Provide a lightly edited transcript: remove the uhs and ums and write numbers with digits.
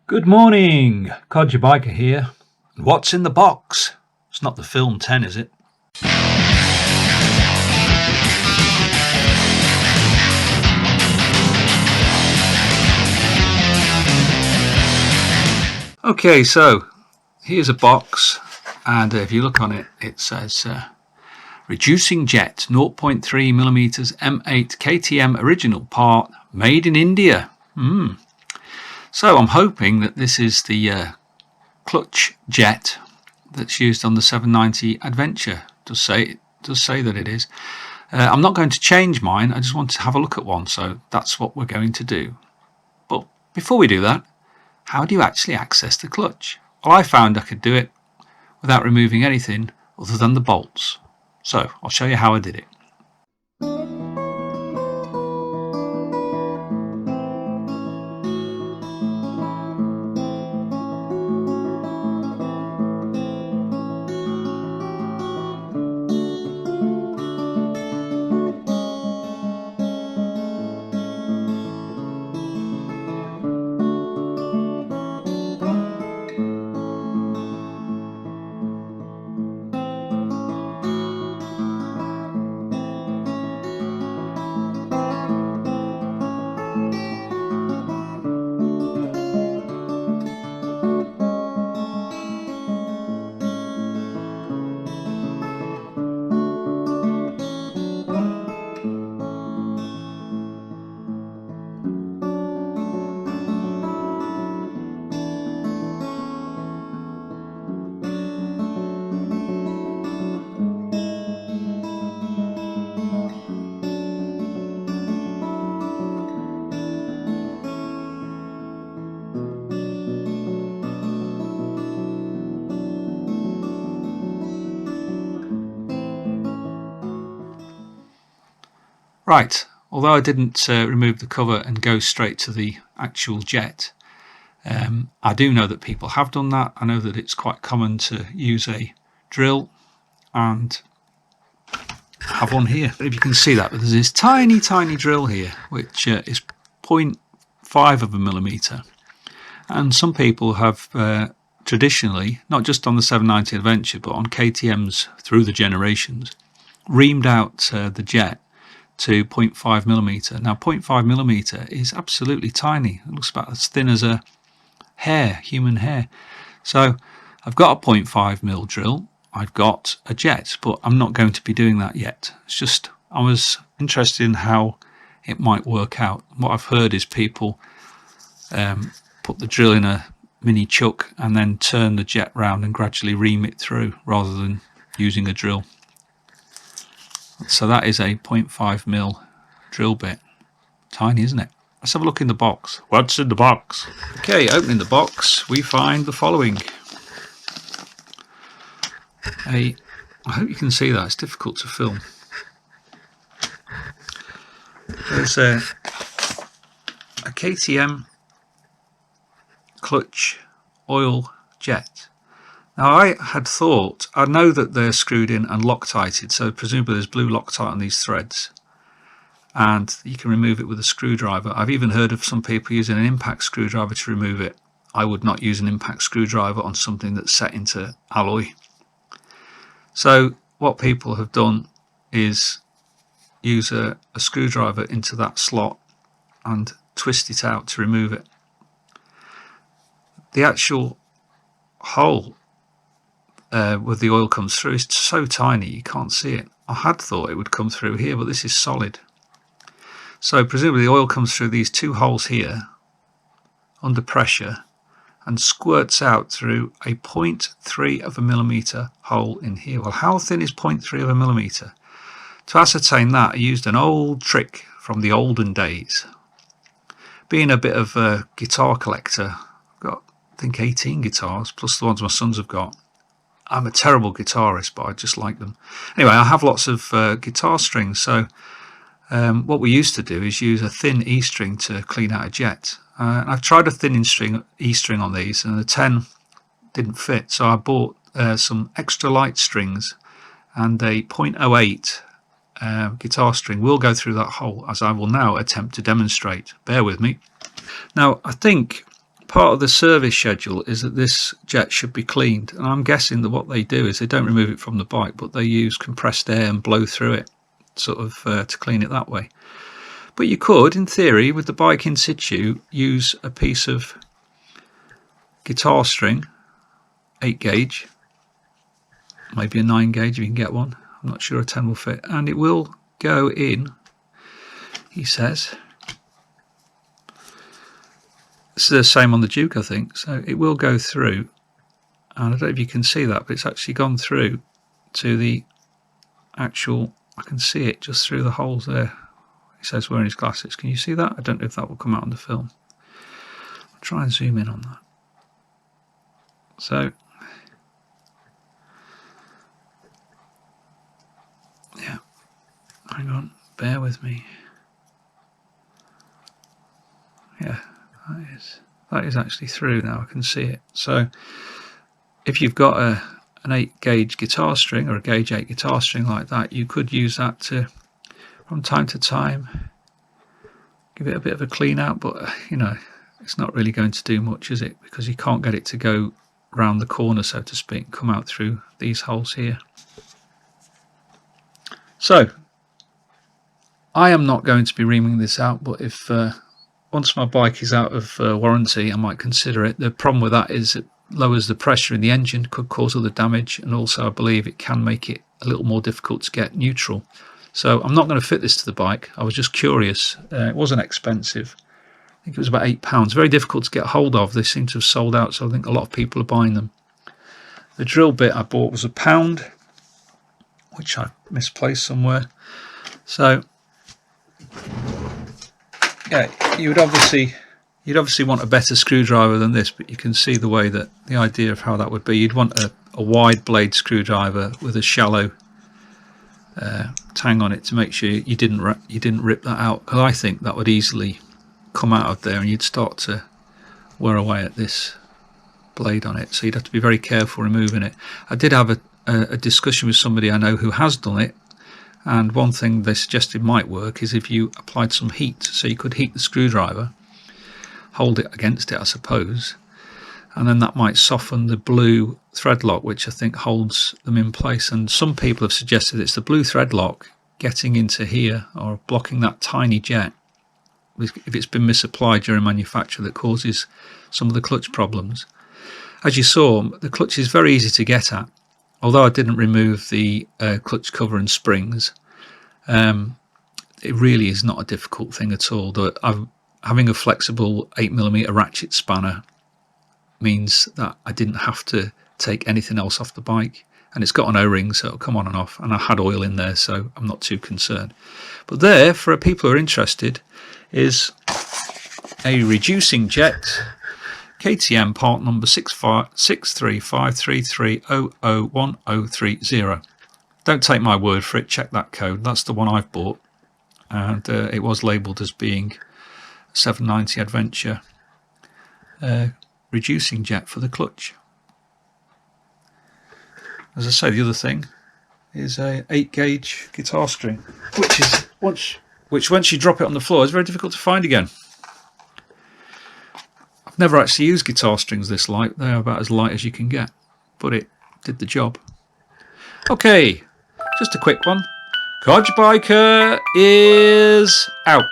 Good morning, Codger Biker here. What's in the box? It's not the film 10, is it? Okay, so here's a box, and if you look on it, it says reducing jet 0.3mm M8 KTM original part made in India. So I'm hoping that this is the clutch jet that's used on the 790 Adventure. It does say that it is. I'm not going to change mine, I just want to have a look at one, so that's what we're going to do. But before we do that, how do you actually access the clutch? Well, I found I could do it without removing anything other than the bolts. So I'll show you how I did it. Right, although I didn't remove the cover and go straight to the actual jet, I do know that people have done that. I know that it's quite common to use a drill and have one here. If you can see that, there's this tiny drill here which is 0.5 and some people have traditionally, not just on the 790 Adventure but on KTMs through the generations, reamed out the jet to 0.5mm. Now 0.5mm is absolutely tiny. It looks about as thin as a hair, human hair. So I've got a 0.5mm drill, I've got a jet, but I'm not going to be doing that yet. It's just I was interested in how it might work out. What I've heard is people put the drill in a mini chuck and then turn the jet round and gradually ream it through rather than using a drill. So that is a 0.5mm drill bit. Tiny, isn't it? Let's have a look in the box. What's in the box? Okay, opening the box, we find the following. I hope you can see that, it's difficult to film. There's a KTM clutch oil jet. Now I had thought, I know that they're screwed in and Loctited, so presumably there's blue Loctite on these threads and you can remove it with a screwdriver. I've even heard of some people using an impact screwdriver to remove it. I would not use an impact screwdriver on something that's set into alloy. So what people have done is use a screwdriver into that slot and twist it out to remove it. The actual hole where the oil comes through is so tiny you can't see it. I had thought it would come through here, but this is solid. So presumably the oil comes through these two holes here under pressure and squirts out through a 0.3mm hole in here. Well, how thin is 0.3mm? To ascertain that, I used an old trick from the olden days. Being a bit of a guitar collector, I've got I think 18 guitars plus the ones my sons have got. I'm a terrible guitarist, but I just like them. Anyway, I have lots of guitar strings, so what we used to do is use a thin E string to clean out a jet. I've tried a thin E string on these and the 10 didn't fit, so I bought some extra light strings, and a 0.08 guitar string will go through that hole, as I will now attempt to demonstrate. Bear with me. Now I think part of the service schedule is that this jet should be cleaned, and I'm guessing that what they do is they don't remove it from the bike, but they use compressed air and blow through it sort of to clean it that way. But you could, in theory, with the bike in situ, use a piece of guitar string, 8 gauge, maybe a 9 gauge if you can get one. I'm not sure a 10 will fit, and it will go in, he says. It's the same on the Duke, I think, so it will go through, and I don't know if you can see that, but it's actually gone through to the actual, I can see it just through the holes there. He says wearing his glasses. Can you see that? I don't know if that will come out on the film. I'll try and zoom in on that. So, yeah, hang on, bear with me. Yeah, that is actually through now. I can see it. So if you've got an 8 gauge guitar string or a gauge 8 guitar string like that, you could use that to, from time to time, give it a bit of a clean out, but you know, it's not really going to do much, is it? Because you can't get it to go round the corner, so to speak, come out through these holes here. So I am not going to be reaming this out, but if once my bike is out of warranty, I might consider it. The problem with that is it lowers the pressure in the engine, could cause other damage, and also I believe it can make it a little more difficult to get neutral. So I'm not going to fit this to the bike. I was just curious. It wasn't expensive. I think it was about £8. Very difficult to get hold of. They seem to have sold out, so I think a lot of people are buying them. The drill bit I bought was £1, which I misplaced somewhere. So yeah, you'd obviously want a better screwdriver than this, but you can see the way that the idea of how that would be. You'd want a wide blade screwdriver with a shallow tang on it to make sure you didn't rip that out, because I think that would easily come out of there and you'd start to wear away at this blade on it, so you'd have to be very careful removing it. I did have a discussion with somebody I know who has done it, and one thing they suggested might work is if you applied some heat, so you could heat the screwdriver, hold it against it I suppose, and then that might soften the blue thread lock, which I think holds them in place. And some people have suggested it's the blue thread lock getting into here or blocking that tiny jet, if it's been misapplied during manufacture, that causes some of the clutch problems. As you saw, the clutch is very easy to get at. Although I didn't remove the clutch cover and springs, it really is not a difficult thing at all. Having a flexible 8mm ratchet spanner means that I didn't have to take anything else off the bike, and it's got an O-ring, so it'll come on and off, and I had oil in there, so I'm not too concerned. But there, for people who are interested, is a reducing jet KTM part number 63533001030. Don't take my word for it, check that code. That's the one I've bought, and it was labelled as being 790 Adventure reducing jet for the clutch. As I say, the other thing is a 8 gauge guitar string, which once you drop it on the floor is very difficult to find again. I've never actually used guitar strings this light. They're about as light as you can get, but it did the job. Okay, just a quick one. Codge Biker is out.